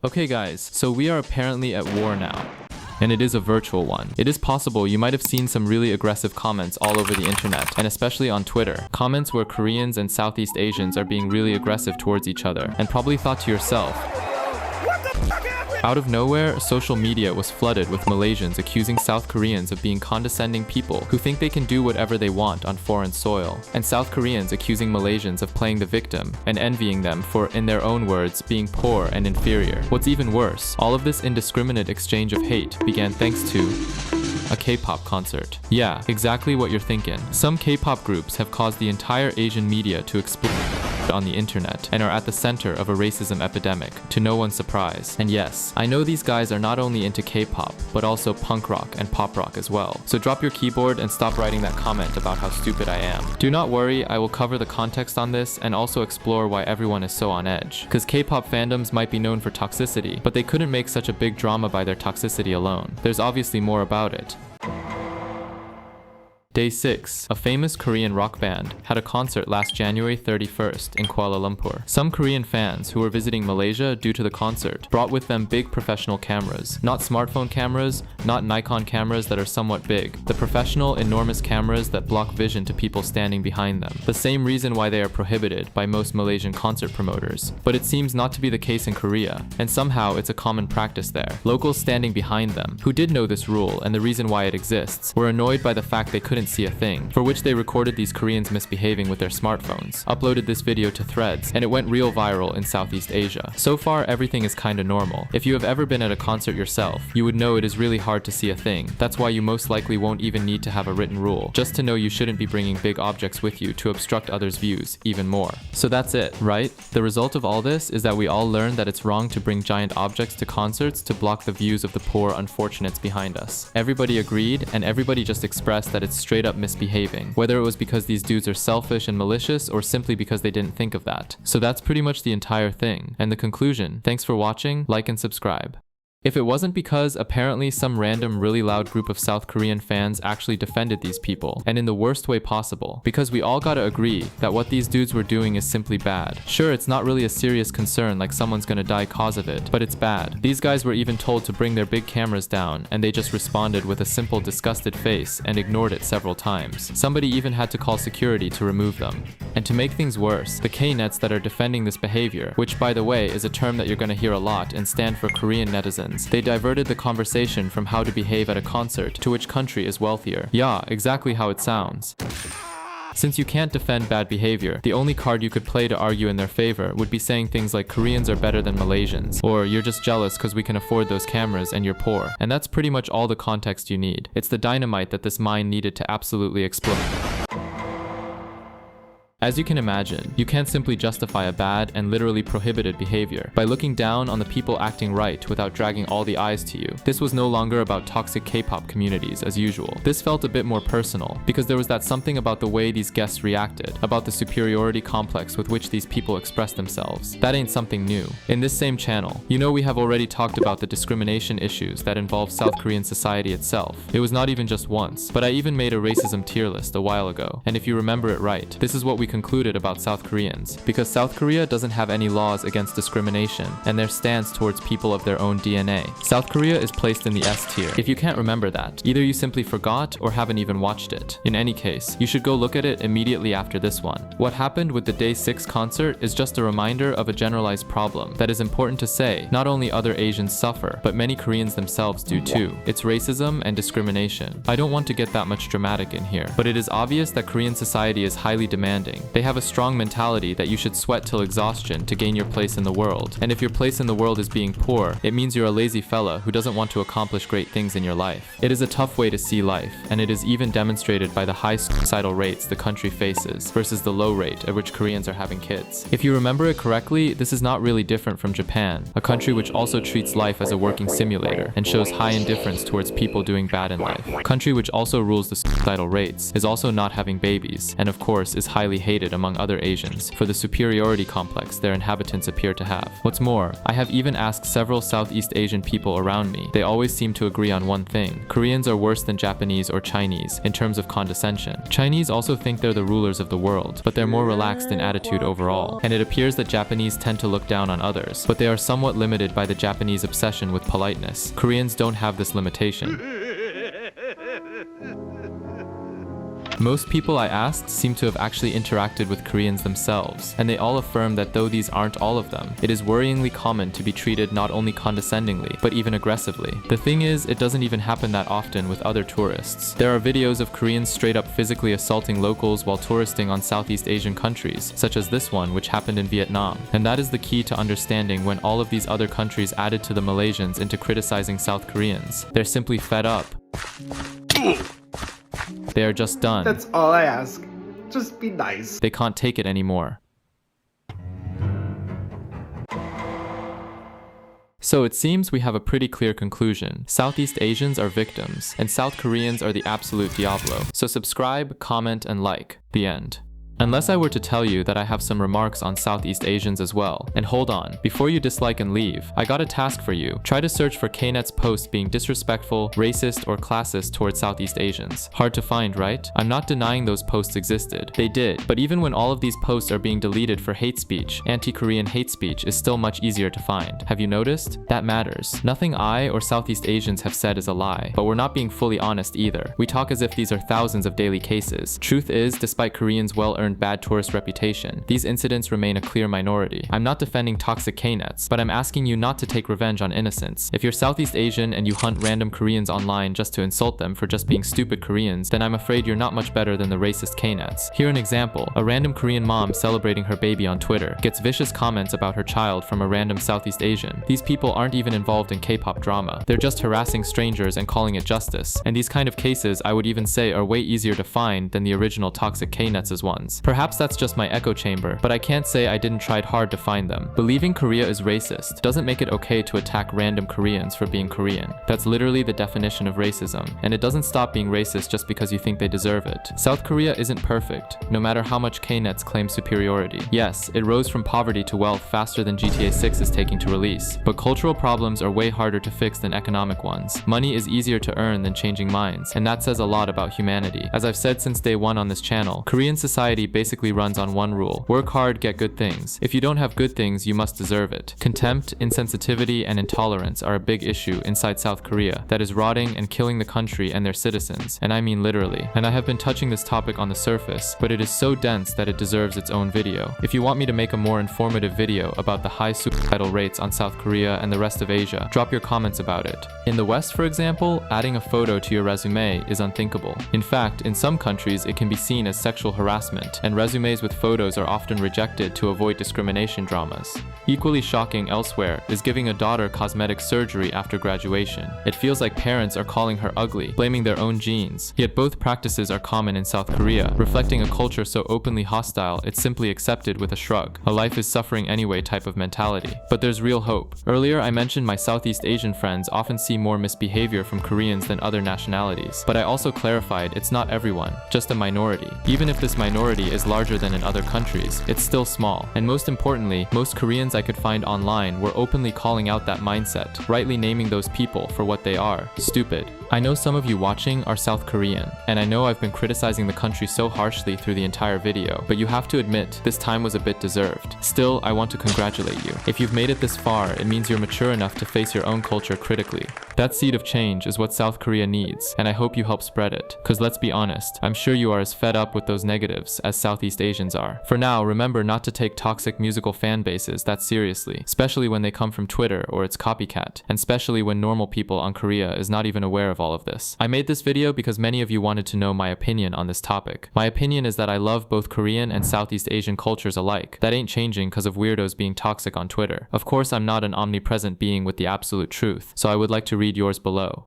Okay guys, so we are apparently at war now. And it is a virtual one. It is possible you might have seen some really aggressive comments all over the internet, and especially on Twitter. Comments where Koreans and Southeast Asians are being really aggressive towards each other, and probably thought to yourself, out of nowhere, social media was flooded with Malaysians accusing South Koreans of being condescending people who think they can do whatever they want on foreign soil, and South Koreans accusing Malaysians of playing the victim and envying them for, in their own words, being poor and inferior. What's even worse, all of this indiscriminate exchange of hate began thanks to a K-pop concert. Yeah, exactly what you're thinking. Some K-pop groups have caused the entire Asian media to explode on the internet and are at the center of a racism epidemic, to no one's surprise. And yes, I know these guys are not only into K-pop, but also punk rock and pop rock as well. So drop your keyboard and stop writing that comment about how stupid I am. Do not worry, I will cover the context on this and also explore why everyone is so on edge. Cause K-pop fandoms might be known for toxicity, but they couldn't make such a big drama by their toxicity alone. There's obviously more about it. Day 6, a famous Korean rock band, had a concert last January 31st in Kuala Lumpur. Some Korean fans who were visiting Malaysia due to the concert brought with them big professional cameras. Not smartphone cameras, not Nikon cameras that are somewhat big. The professional, enormous cameras that block vision to people standing behind them. The same reason why they are prohibited by most Malaysian concert promoters. But it seems not to be the case in Korea, and somehow it's a common practice there. Locals standing behind them, who did know this rule and the reason why it exists, were annoyed by the fact they couldn't see a thing, for which they recorded these Koreans misbehaving with their smartphones, uploaded this video to Threads, and it went real viral in Southeast Asia. So far, everything is kinda normal. If you have ever been at a concert yourself, you would know it is really hard to see a thing. That's why you most likely won't even need to have a written rule, just to know you shouldn't be bringing big objects with you to obstruct others' views even more. So that's it, right? The result of all this is that we all learned that it's wrong to bring giant objects to concerts to block the views of the poor unfortunates behind us. Everybody agreed, and everybody just expressed that it's straight up misbehaving, whether it was because these dudes are selfish and malicious or simply because they didn't think of that. So that's pretty much the entire thing. And the conclusion, thanks for watching, like and subscribe. If it wasn't because apparently some random really loud group of South Korean fans actually defended these people, and in the worst way possible, because we all gotta agree that what these dudes were doing is simply bad. Sure, it's not really a serious concern like someone's gonna die cause of it, but it's bad. These guys were even told to bring their big cameras down, and they just responded with a simple disgusted face and ignored it several times. Somebody even had to call security to remove them. And to make things worse, the K-nets that are defending this behavior, which by the way is a term that you're gonna hear a lot and stand for Korean netizens, they diverted the conversation from how to behave at a concert to which country is wealthier. Yeah, exactly how it sounds. Since you can't defend bad behavior, the only card you could play to argue in their favor would be saying things like Koreans are better than Malaysians, or you're just jealous because we can afford those cameras and you're poor. And that's pretty much all the context you need. It's the dynamite that this mine needed to absolutely explode. As you can imagine, you can't simply justify a bad and literally prohibited behavior by looking down on the people acting right without dragging all the eyes to you. This was no longer about toxic K-pop communities as usual. This felt a bit more personal because there was that something about the way these guests reacted, about the superiority complex with which these people express themselves. That ain't something new. In this same channel, you know we have already talked about the discrimination issues that involve South Korean society itself. It was not even just once, but I even made a racism tier list a while ago. And if you remember it right, this is what we concluded about South Koreans, because South Korea doesn't have any laws against discrimination and their stance towards people of their own DNA. South Korea is placed in the S tier. If you can't remember that, either you simply forgot or haven't even watched it. In any case, you should go look at it immediately after this one. What happened with the Day 6 concert is just a reminder of a generalized problem that is important to say. Not only other Asians suffer, but many Koreans themselves do too. It's racism and discrimination. I don't want to get that much dramatic in here, but it is obvious that Korean society is highly demanding. They have a strong mentality that you should sweat till exhaustion to gain your place in the world. And if your place in the world is being poor, it means you're a lazy fella who doesn't want to accomplish great things in your life. It is a tough way to see life, and it is even demonstrated by the high suicidal rates the country faces versus the low rate at which Koreans are having kids. If you remember it correctly, this is not really different from Japan, a country which also treats life as a working simulator and shows high indifference towards people doing bad in life. A country which also rules the suicidal rates is also not having babies, and of course is highly hated hated among other Asians for the superiority complex their inhabitants appear to have. What's more, I have even asked several Southeast Asian people around me. They always seem to agree on one thing: Koreans are worse than Japanese or Chinese in terms of condescension. Chinese also think they're the rulers of the world, but they're more relaxed in attitude overall, and it appears that Japanese tend to look down on others, but they are somewhat limited by the Japanese obsession with politeness. Koreans don't have this limitation. Most people I asked seem to have actually interacted with Koreans themselves, and they all affirm that though these aren't all of them, it is worryingly common to be treated not only condescendingly, but even aggressively. The thing is, it doesn't even happen that often with other tourists. There are videos of Koreans straight up physically assaulting locals while touristing on Southeast Asian countries, such as this one which happened in Vietnam. And that is the key to understanding when all of these other countries added to the Malaysians into criticizing South Koreans. They're simply fed up. They are just done. That's all I ask. Just be nice. They can't take it anymore. So it seems we have a pretty clear conclusion. Southeast Asians are victims, and South Koreans are the absolute Diablo. So subscribe, comment, and like. The end. Unless I were to tell you that I have some remarks on Southeast Asians as well. And hold on, before you dislike and leave, I got a task for you. Try to search for Knet's posts being disrespectful, racist, or classist towards Southeast Asians. Hard to find, right? I'm not denying those posts existed. They did, but even when all of these posts are being deleted for hate speech, anti-Korean hate speech is still much easier to find. Have you noticed? That matters. Nothing I or Southeast Asians have said is a lie, but we're not being fully honest either. We talk as if these are thousands of daily cases. Truth is, despite Koreans' well-earned bad tourist reputation, these incidents remain a clear minority. I'm not defending toxic Knets, but I'm asking you not to take revenge on innocents. If you're Southeast Asian and you hunt random Koreans online just to insult them for just being stupid Koreans, then I'm afraid you're not much better than the racist Knets. Here an example: a random Korean mom celebrating her baby on Twitter gets vicious comments about her child from a random Southeast Asian. These people aren't even involved in K-pop drama. They're just harassing strangers and calling it justice. And these kind of cases I would even say are way easier to find than the original toxic Knets ones. Perhaps that's just my echo chamber, but I can't say I didn't try hard to find them. Believing Korea is racist doesn't make it okay to attack random Koreans for being Korean. That's literally the definition of racism, and it doesn't stop being racist just because you think they deserve it. South Korea isn't perfect, no matter how much Knets claim superiority. Yes, it rose from poverty to wealth faster than GTA 6 is taking to release, but cultural problems are way harder to fix than economic ones. Money is easier to earn than changing minds, and that says a lot about humanity. As I've said since day one on this channel, Korean society basically runs on one rule: work hard, get good things. If you don't have good things, you must deserve it. Contempt, insensitivity, and intolerance are a big issue inside South Korea that is rotting and killing the country and their citizens, and I mean literally. And I have been touching this topic on the surface, but it is so dense that it deserves its own video. If you want me to make a more informative video about the high suicidal rates on South Korea and the rest of Asia, drop your comments about it. In the West, for example, adding a photo to your resume is unthinkable. In fact, in some countries it can be seen as sexual harassment, and resumes with photos are often rejected to avoid discrimination dramas. Equally shocking elsewhere is giving a daughter cosmetic surgery after graduation. It feels like parents are calling her ugly, blaming their own genes. Yet both practices are common in South Korea, reflecting a culture so openly hostile it's simply accepted with a shrug. A life is suffering anyway type of mentality. But there's real hope. Earlier I mentioned my Southeast Asian friends often see more misbehavior from Koreans than other nationalities, but I also clarified it's not everyone, just a minority. Even if this minority is larger than in other countries, it's still small. And most importantly, most Koreans I could find online were openly calling out that mindset, rightly naming those people for what they are: stupid. I know some of you watching are South Korean, and I know I've been criticizing the country so harshly through the entire video, but you have to admit, this time was a bit deserved. Still, I want to congratulate you. If you've made it this far, it means you're mature enough to face your own culture critically. That seed of change is what South Korea needs, and I hope you help spread it. Cause let's be honest, I'm sure you are as fed up with those negatives as Southeast Asians are. For now, remember not to take toxic musical fan bases that seriously, especially when they come from Twitter or its copycat, and especially when normal people on Korea is not even aware of all of this. I made this video because many of you wanted to know my opinion on this topic. My opinion is that I love both Korean and Southeast Asian cultures alike. That ain't changing because of weirdos being toxic on Twitter. Of course, I'm not an omnipresent being with the absolute truth, so I would like to read yours below.